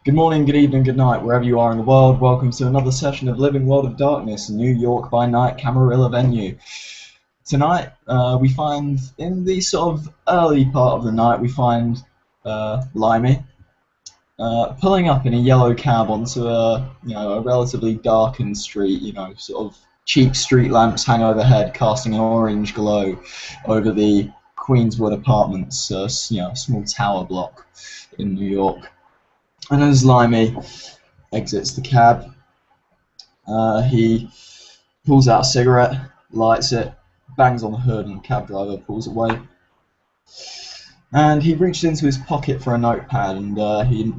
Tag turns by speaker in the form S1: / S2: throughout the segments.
S1: Good morning, good evening, good night, wherever you are in the world. Welcome to another session of Living World of Darkness, New York by Night Camarilla venue. Tonight, we find, in the sort of early part of the night, we find Limey pulling up in a yellow cab onto a relatively darkened street. Sort of cheap street lamps hang overhead, casting an orange glow over the Queenswood Apartments, a small tower block in New York. And as Limey exits the cab, he pulls out a cigarette, lights it, bangs on the hood, and the cab driver pulls away. And he reaches into his pocket for a notepad, and he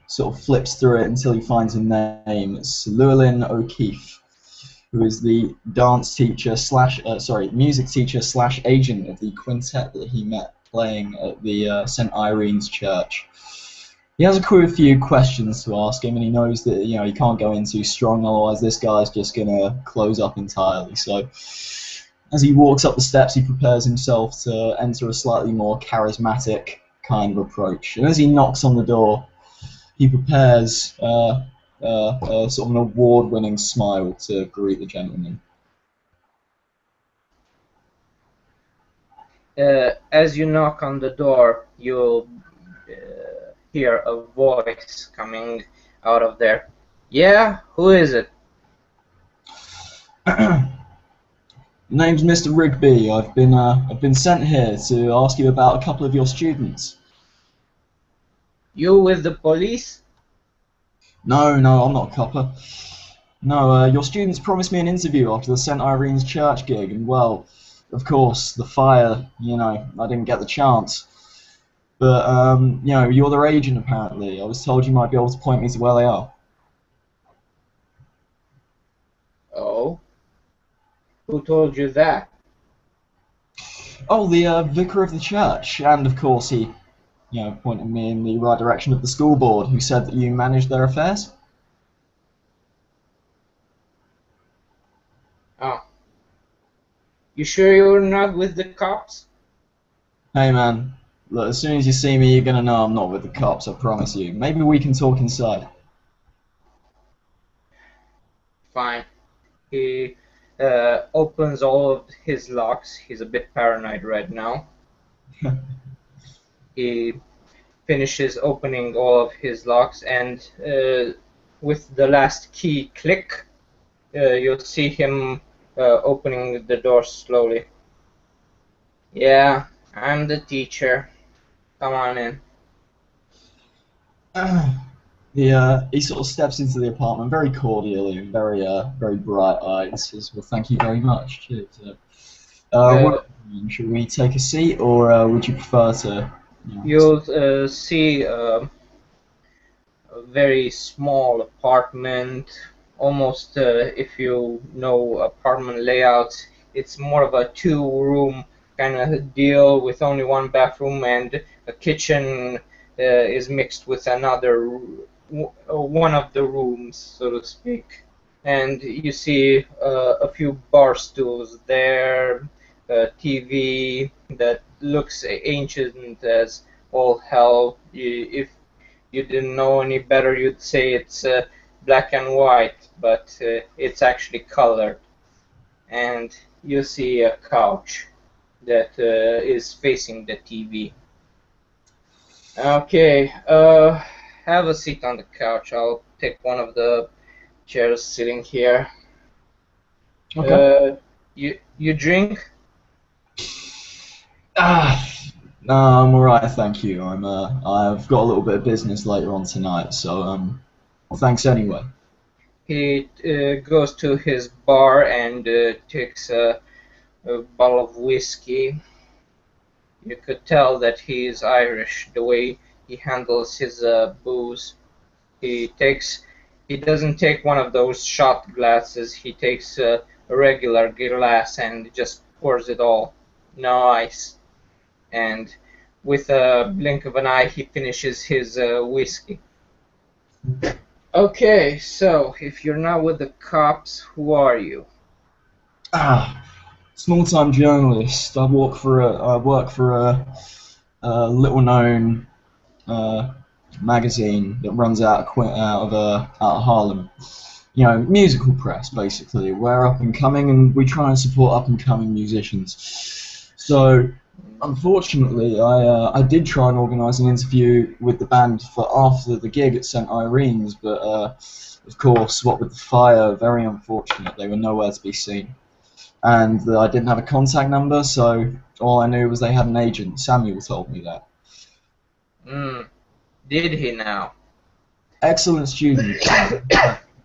S1: sort of flips through it until he finds a name. It's Llewellyn O'Keefe, who is the music teacher slash agent of the quintet that he met playing at the St. Irene's church. He has a few questions to ask him, and he knows that he can't go in too strong, otherwise this guy's just gonna close up entirely. So, as he walks up the steps, he prepares himself to enter a slightly more charismatic kind of approach. And as he knocks on the door, he prepares sort of an award-winning smile to greet the gentleman.
S2: As you knock on the door, you'll hear a voice coming out of there. Yeah, who is it?
S1: Name's Mr. Rigby. I've been sent here to ask you about a couple of your students.
S2: You with the police?
S1: No, I'm not a copper. No, your students promised me an interview after the St. Irene's church gig, and well, of course, the fire, I didn't get the chance. But, you're their agent apparently. I was told you might be able to point me to where they are.
S2: Oh? Who told you that?
S1: Oh, the vicar of the church, and of course he, pointed me in the right direction of the school board, who said that you managed their affairs.
S2: Oh. You sure you're not with the cops?
S1: Hey man, look, as soon as you see me, you're gonna know I'm not with the cops, I promise you. Maybe we can talk inside.
S2: Fine. He opens all of his locks. He's a bit paranoid right now. He finishes opening all of his locks, and with the last key click, you'll see him opening the door slowly. Yeah, I'm the teacher. Come on in.
S1: He sort of steps into the apartment very cordially and very bright-eyed and says, "Well, thank you very much. Cheers. Should we take a seat, or would you prefer to?"
S2: You'll see a very small apartment. Almost, if you know apartment layouts, it's more of a two-room kind of deal with only one bathroom, and a kitchen is mixed with another one of the rooms, so to speak. And you see a few bar stools there, a TV that looks ancient as all hell. If you didn't know any better, you'd say it's black and white, but it's actually colored. And you see a couch that is facing the TV. Okay, have a seat on the couch. I'll take one of the chairs sitting here.
S1: Okay.
S2: You drink?
S1: No, I'm alright, thank you. I've got a little bit of business later on tonight, so thanks anyway.
S2: He goes to his bar and takes a bottle of whiskey. You could tell that he is Irish, the way he handles his booze. He doesn't take one of those shot glasses. He takes a regular glass and just pours it all. No ice. And with a blink of an eye, he finishes his whiskey. Okay, so if you're not with the cops, who are you?
S1: Small-time journalist. I work for a little-known magazine that runs out of Harlem. You know, musical press basically. We're up and coming, and we try and support up and coming musicians. So, unfortunately, I did try and organise an interview with the band for after the gig at St Irene's, but of course, what with the fire, very unfortunate. They were nowhere to be seen, and I didn't have a contact number, so all I knew was they had an agent. Samuel told me that.
S2: Did he now?
S1: Excellent students.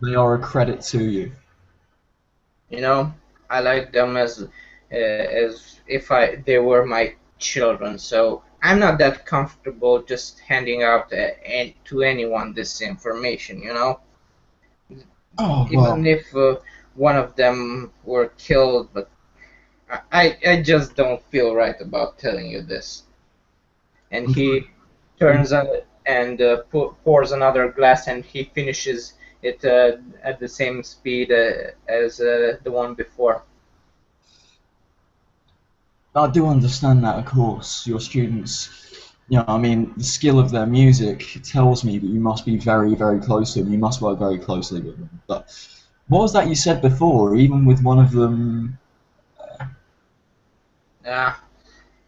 S1: They are a credit to you.
S2: You know, I like them as if they were my children. So I'm not that comfortable just handing out to anyone this information. You know,
S1: Oh,
S2: even
S1: well.
S2: if one of them were killed, but I just don't feel right about telling you this. And he turns on and pours another glass, and he finishes it at the same speed as the one before.
S1: I do understand that, of course. Your students, you know, I mean, the skill of their music tells me that you must be very, very close to them. You must work very closely with them. But what was that you said before? Even with one of them.
S2: Uh,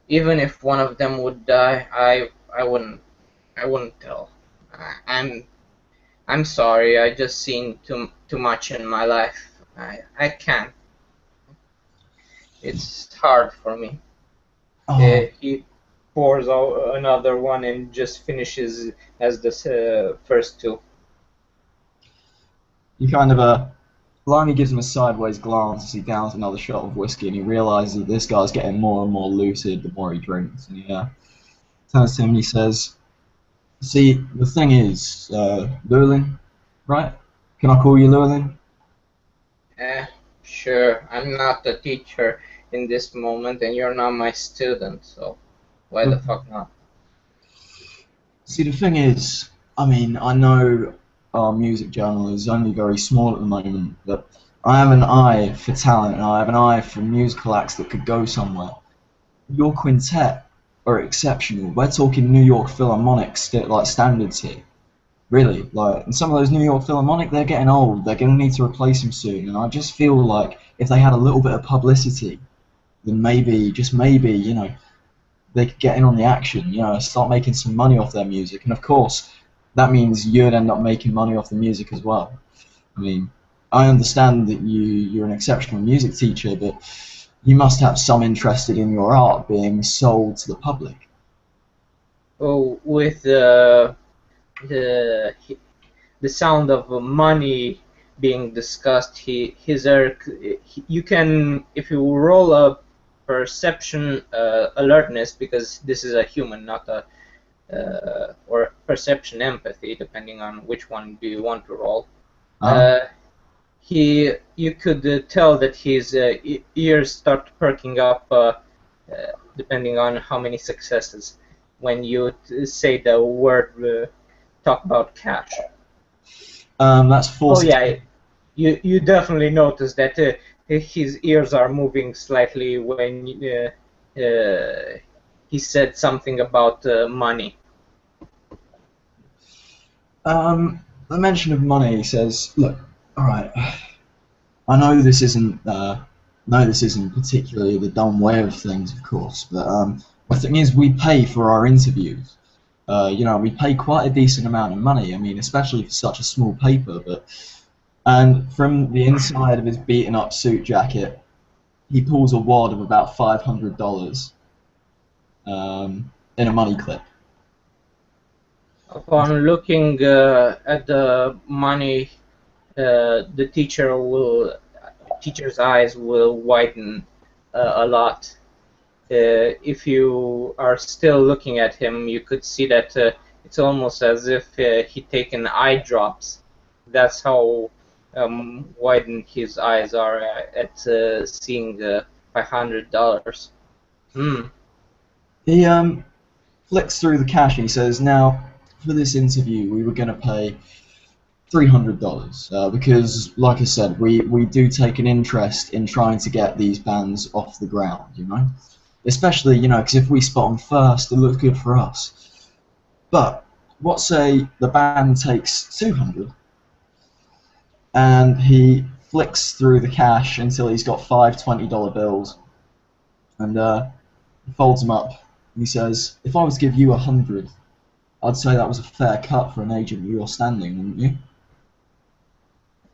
S2: Even if one of them would die, I wouldn't tell. I'm sorry. I just seen too much in my life. I can't. It's hard for me.
S1: Oh,
S2: He pours out another one and just finishes as the first two.
S1: you kind of Limey gives him a sideways glance as he downs another shot of whiskey, and he realizes that this guy's getting more and more lucid the more he drinks. And he turns to him and he says, "See, the thing is, Llewellyn, right? Can I call you Llewellyn?"
S2: Eh, sure. I'm not a teacher in this moment, and you're not my student, so why the fuck not?
S1: See, the thing is, I mean, I know our music journal is only very small at the moment, but I have an eye for talent, and I have an eye for musical acts that could go somewhere. Your quintet are exceptional. We're talking New York Philharmonic like standards here. Really, like, and some of those New York Philharmonic, they're getting old. They're going to need to replace them soon, and I just feel like if they had a little bit of publicity, then maybe, just maybe, you know, they could get in on the action, you know, start making some money off their music. And of course, that means you'd end up making money off the music as well. I mean, I understand that you're an exceptional music teacher, but you must have some interest in your art being sold to the public.
S2: Oh, with the the sound of money being discussed, you can, if you roll a perception alertness, because this is a human, not a or perception empathy, depending on which one do you want to roll.
S1: Huh?
S2: You could tell that his ears start perking up, depending on how many successes when you say the word talk about cash.
S1: That's four.
S2: Oh yeah, you definitely notice that his ears are moving slightly when he said something about money.
S1: The mention of money, he says, look, all right, I know this isn't particularly the dumb way of things, of course, but the thing is, we pay for our interviews. You know, we pay quite a decent amount of money. I mean, especially for such a small paper. And from the inside of his beaten up suit jacket, he pulls a wad of about $500 in a money clip.
S2: Upon looking at the money, the teacher's eyes will widen a lot. If you are still looking at him, you could see that it's almost as if he'd taken eye drops. That's how widened his eyes are at seeing $500.
S1: He flicks through the cash and he says, "Now, for this interview, we were going to pay $300 because, like I said, we do take an interest in trying to get these bands off the ground, you know? Especially, you know, because if we spot them first, it looks good for us. But what say the band takes 200 and he flicks through the cash until he's got five $20 bills and he folds them up. And he says, "If I was to give you 100, I'd say that was a fair cut for an agent of your standing, wouldn't you?"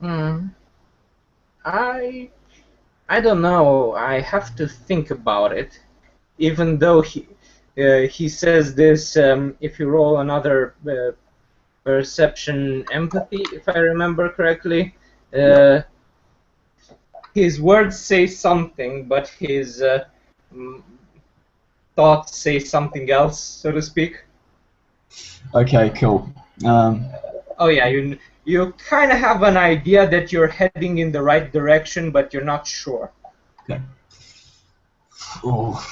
S2: Hmm. I I don't know. I have to think about it. Even though he says this, if you roll another perception empathy, if I remember correctly,
S1: Yeah.
S2: uh, his words say something, but his mm, thoughts say something else, so to speak.
S1: Okay, cool.
S2: Oh yeah, you kind of have an idea that you're heading in the right direction, but you're not sure.
S1: Okay. Oh,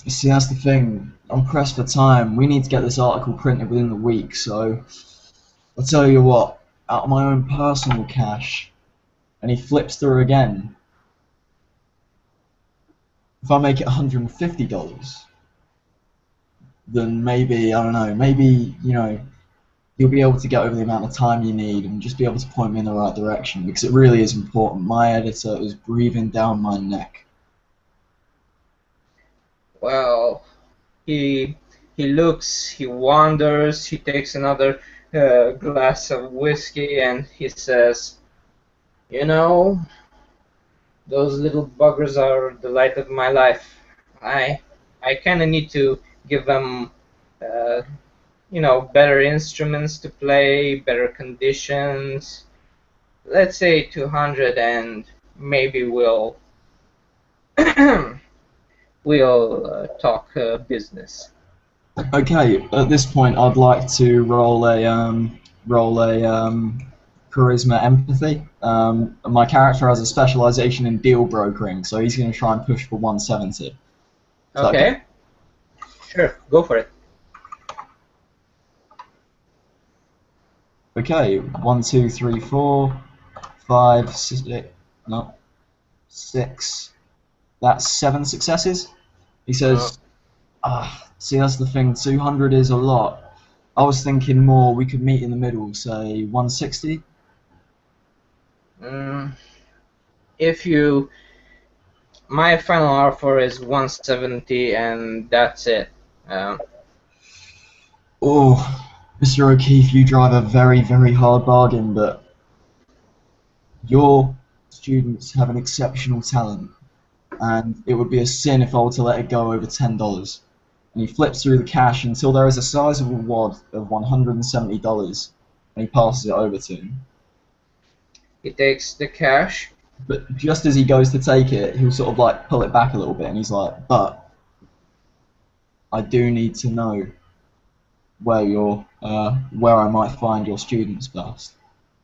S1: see, that's the thing. I'm pressed for time. We need to get this article printed within the week, so I'll tell you what, out of my own personal cash, and he flips through again, if I make it $150, then maybe, I don't know, maybe, you'll be able to get over the amount of time you need and just be able to point me in the right direction because it really is important. My editor is breathing down my neck.
S2: Well, he he looks, he wanders, he takes another glass of whiskey, and he says, "You know, those little buggers are the light of my life. I I kind of need to give them, uh, better instruments to play, better conditions. Let's say 200, and maybe we'll talk business."
S1: Okay, at this point, I'd like to roll a charisma empathy. My character has a specialization in deal brokering, so he's going to try and push for 170. Is that okay?
S2: Okay, sure, go for it.
S1: Okay, one, two, three, four, five, six, no, six. That's seven successes. He
S2: Uh,
S1: says, see, that's the thing. 200 is a lot. I was thinking more. We could meet in the middle, say 160.
S2: mm, if you My final offer is 170, and that's it. Um,
S1: Oh, Mr. O'Keefe, you drive a very, very hard bargain, but your students have an exceptional talent, and it would be a sin if I were to let it go over $10. And he flips through the cash until there is a sizable wad of $170, and he passes it over to him.
S2: he takes the cash.
S1: But just as he goes to take it, he'll sort of like pull it back a little bit, and he's like, "But I do need to know where I might find your students first.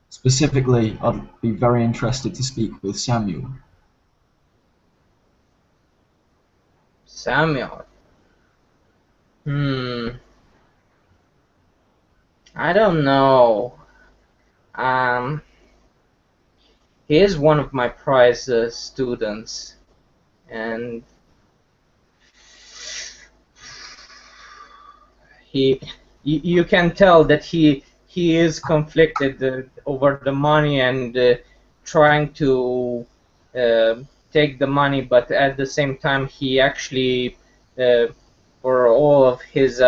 S1: Specifically, I'd be very interested to speak with Samuel."
S2: Samuel. Hmm. I don't know. Um, he is one of my prize students, and he, you can tell that he is conflicted over the money and trying to uh, take the money, but at the same time he actually, uh, for all of his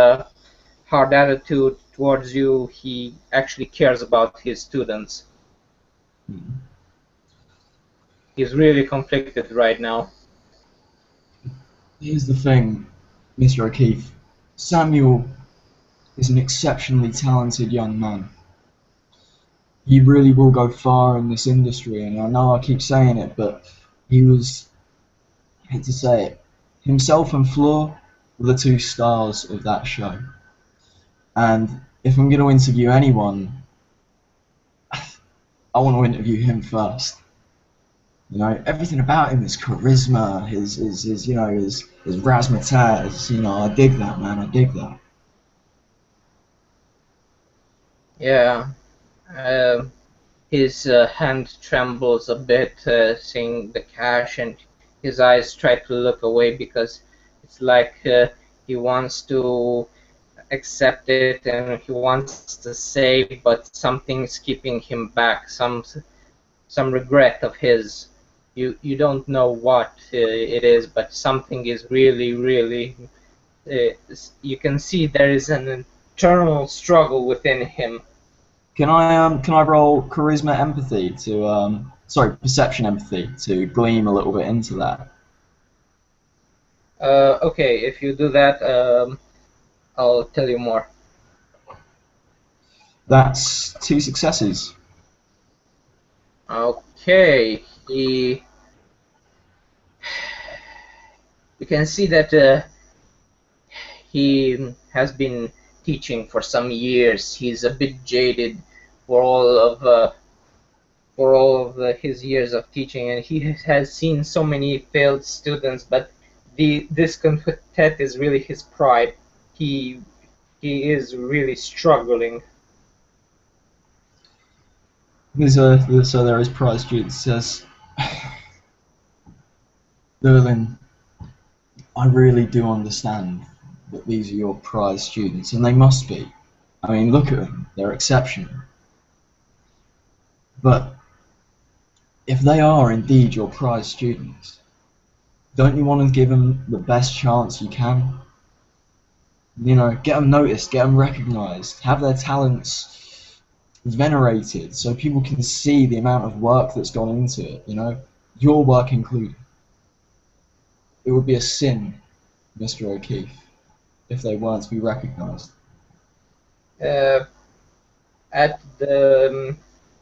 S2: hard attitude towards you, he actually cares about his students. He's really conflicted right now.
S1: Here's the thing, Mr. O'Keefe. Samuel is an exceptionally talented young man. He really will go far in this industry, and I know I keep saying it, but he was, I hate to say it, himself and Fleur were the two stars of that show. And if I'm going to interview anyone, I want to interview him first. Everything about him, his charisma, his razzmatazz. I dig that, man. I dig that.
S2: Yeah. Uh, his hand trembles a bit, seeing the cash, and his eyes try to look away because it's like he wants to accept it, and he wants to say, but something's keeping him back. Some regret of his. You don't know what it is, but something is really. You can see there is an internal struggle within him.
S1: Can I roll charisma empathy to sorry, perception empathy to gleam a little bit into that?
S2: Okay, if you do that, I'll tell you more.
S1: That's two successes.
S2: Okay, you can see that he has been teaching for some years. He's a bit jaded for all of his years of teaching, and he has seen so many failed students. But this quintet is really his pride. He he is really struggling.
S1: So there is prize student says, Berlin, I really do understand that these are your prize students, and they must be. I mean, look at them; they're exceptional. But if they are indeed your prize students, don't you want to give them the best chance you can? You know, get them noticed, get them recognised, have their talents venerated, so people can see the amount of work that's gone into it. You know, your work included. It would be a sin, Mr. O'Keefe, if they weren't to be recognised.
S2: Uh, at the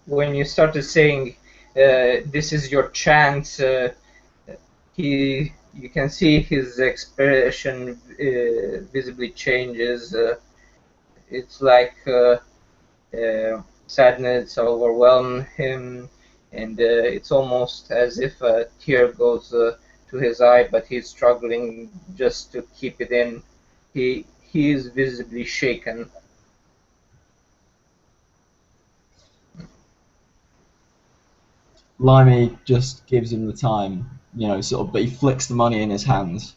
S2: When you started saying this is your chance, you can see his expression visibly changes. It's like sadness overwhelms him, and it's almost as if a tear goes to his eye, but he's struggling just to keep it in. He is visibly shaken.
S1: Limey just gives him the time, you know, sort of, but he flicks the money in his hands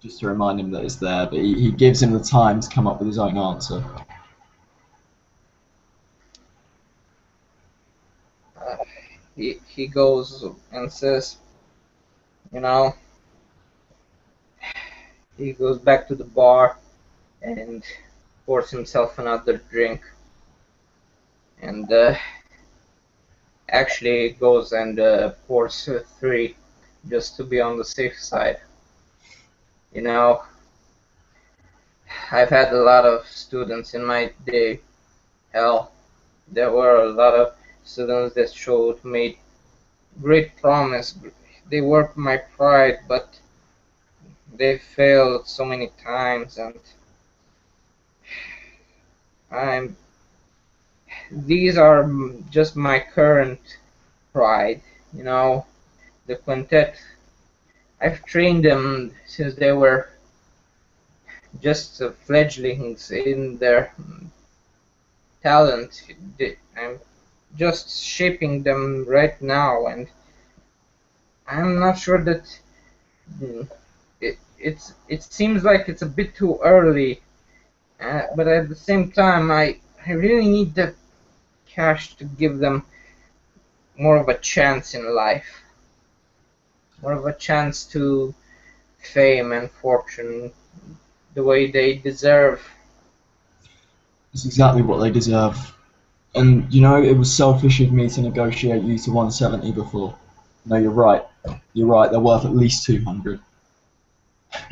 S1: just to remind him that it's there, but he gives him the time to come up with his own answer.
S2: Uh, he goes and says, you know, he goes back to the bar and pours himself another drink, and actually goes and pours three just to be on the safe side. You know, I've had a lot of students in my day. Hell, there were a lot of students that made great promise. They were my pride, but they failed so many times, and I'm. These are just my current pride. You know, the quintet. I've trained them since they were just fledglings in their talent. I'm just shaping them right now, and I'm not sure that mm, it seems like it's a bit too early. But at the same time, I really need the cash to give them more of a chance in life, more of a chance to fame and fortune the way they deserve.
S1: It's exactly what they deserve. And, you know, it was selfish of me to negotiate you to 170 before. No, you're right. You're right, they're worth at least 200.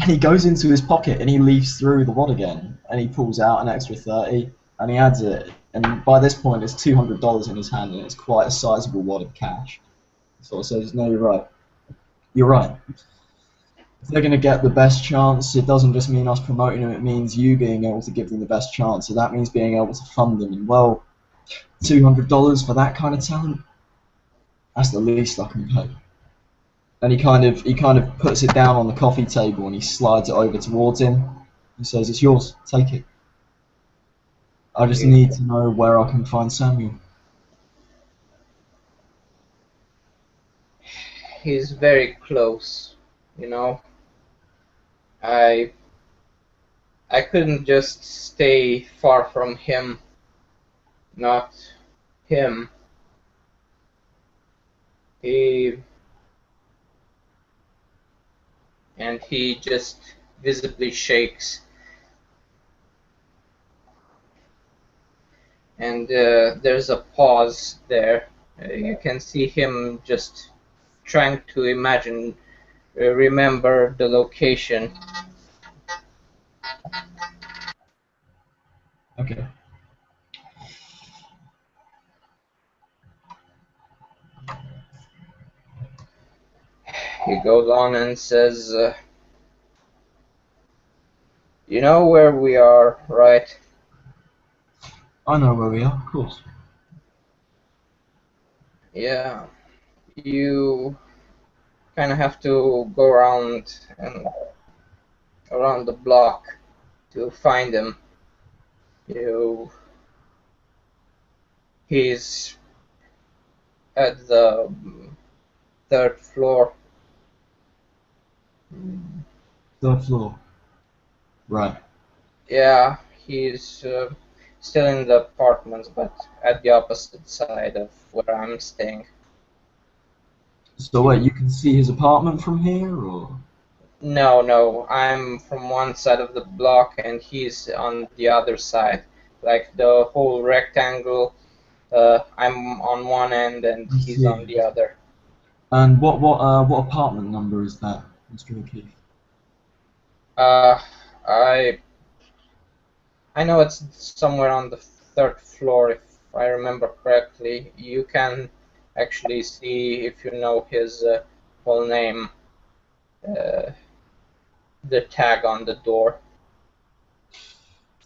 S1: And he goes into his pocket and he leafs through the wad again, and he pulls out an extra 30, and he adds it. And by this point, it's $200 in his hand, and it's quite a sizable wad of cash. So it says, no, you're right. You're right. If they're going to get the best chance, it doesn't just mean us promoting them, it means you being able to give them the best chance. So that means being able to fund them. And, well, $200 for that kind of talent, that's the least I can pay. And he kind of puts it down on the coffee table and he slides it over towards him. He says, "It's yours. Take it. I just need to know where I can find Samuel."
S2: He's very close, you know. I I couldn't just stay far from him. Not him. He and he just visibly shakes. And there's a pause there. You can see him just trying to imagine, remember the location.
S1: Okay.
S2: He goes on and says, "You know where we are, right?"
S1: I know where we are, of course.
S2: "Yeah, you kind of have to go around and around the block to find him. You, he's at the third floor."
S1: Third floor. Right.
S2: Yeah, he's still in the apartments, but at the opposite side of where I'm staying.
S1: So wait, you can see his apartment from here, or?
S2: No, no, I'm from one side of the block and he's on the other side. Like the whole rectangle, I'm on one end and
S1: I
S2: he's on
S1: see.
S2: the other.
S1: And what apartment number is that, Mr. O'Keefe?
S2: Uh, I I know it's somewhere on the third floor if I remember correctly. You can actually see if you know his full name, uh, the tag on the door.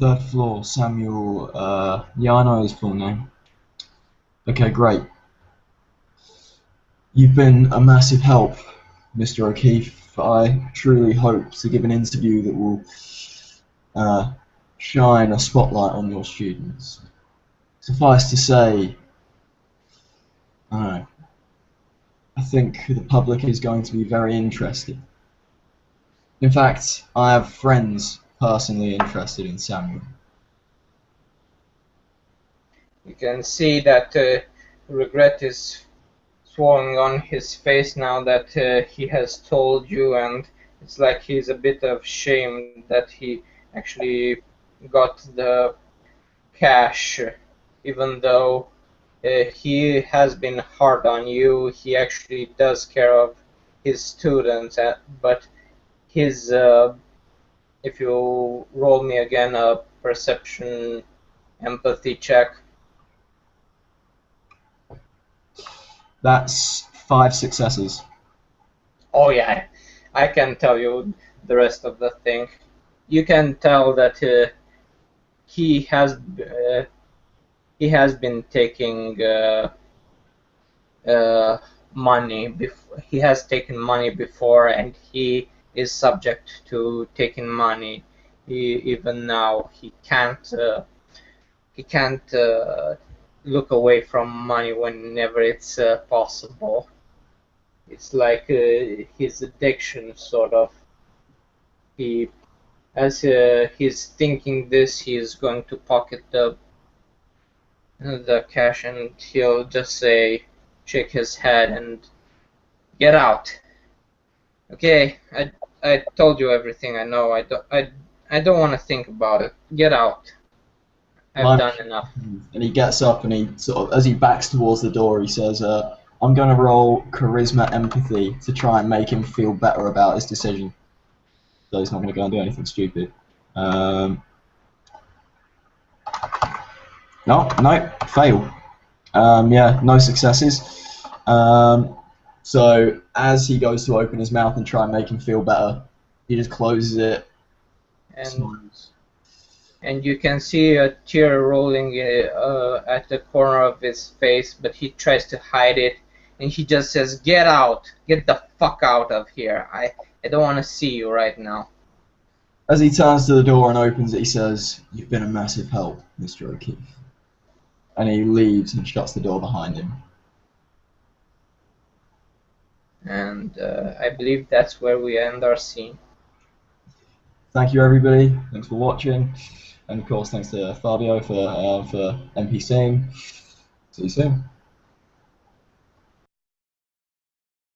S1: Third floor, Samuel. Yeah, I know his full name. Okay, great. You've been a massive help, Mr. O'Keefe. I truly hope to give an interview that will uh, shine a spotlight on your students. Suffice to say, I don't know, I think the public is going to be very interested. In fact, I have friends personally interested in Samuel.
S2: You can see that regret is swelling on his face now that he has told you, and it's like he's a bit ashamed that he actually got the cash, even though he has been hard on you. He actually does care of his students, but his if you roll me again a perception empathy check.
S1: That's 5 successes.
S2: Oh yeah, I can tell you the rest of the thing. You can tell that he has uh, he has been taking uh, money. He has taken money before, and he is subject to taking money. Even now, he can't look away from money whenever it's possible. It's like his addiction, sort of. He As he's thinking this, he's going to pocket the cash, and he'll just say, shake his head, and get out. Okay, I told you everything I know. I don't want to think about it. Get out. I've
S1: Limey,
S2: done enough.
S1: and he gets up and he sort of, as he backs towards the door, he says, "I'm going to roll charisma empathy to try and make him feel better about his decision. So he's not going to go and do anything stupid." Um, no, no, fail. Yeah, no successes. So as he goes to open his mouth and try and make him feel better, he just closes it,
S2: And
S1: smiles.
S2: and you can see a tear rolling at the corner of his face, but he tries to hide it, and he just says, "Get out! Get the fuck out of here! I don't want to see you right now."
S1: As he turns to the door and opens it, he says, "You've been a massive help, Mr. O'Keefe." And he leaves and shuts the door behind him.
S2: And I believe that's where we end our scene.
S1: Thank you, everybody. Thanks for watching, and of course, thanks to Fabio for NPCing. See you soon.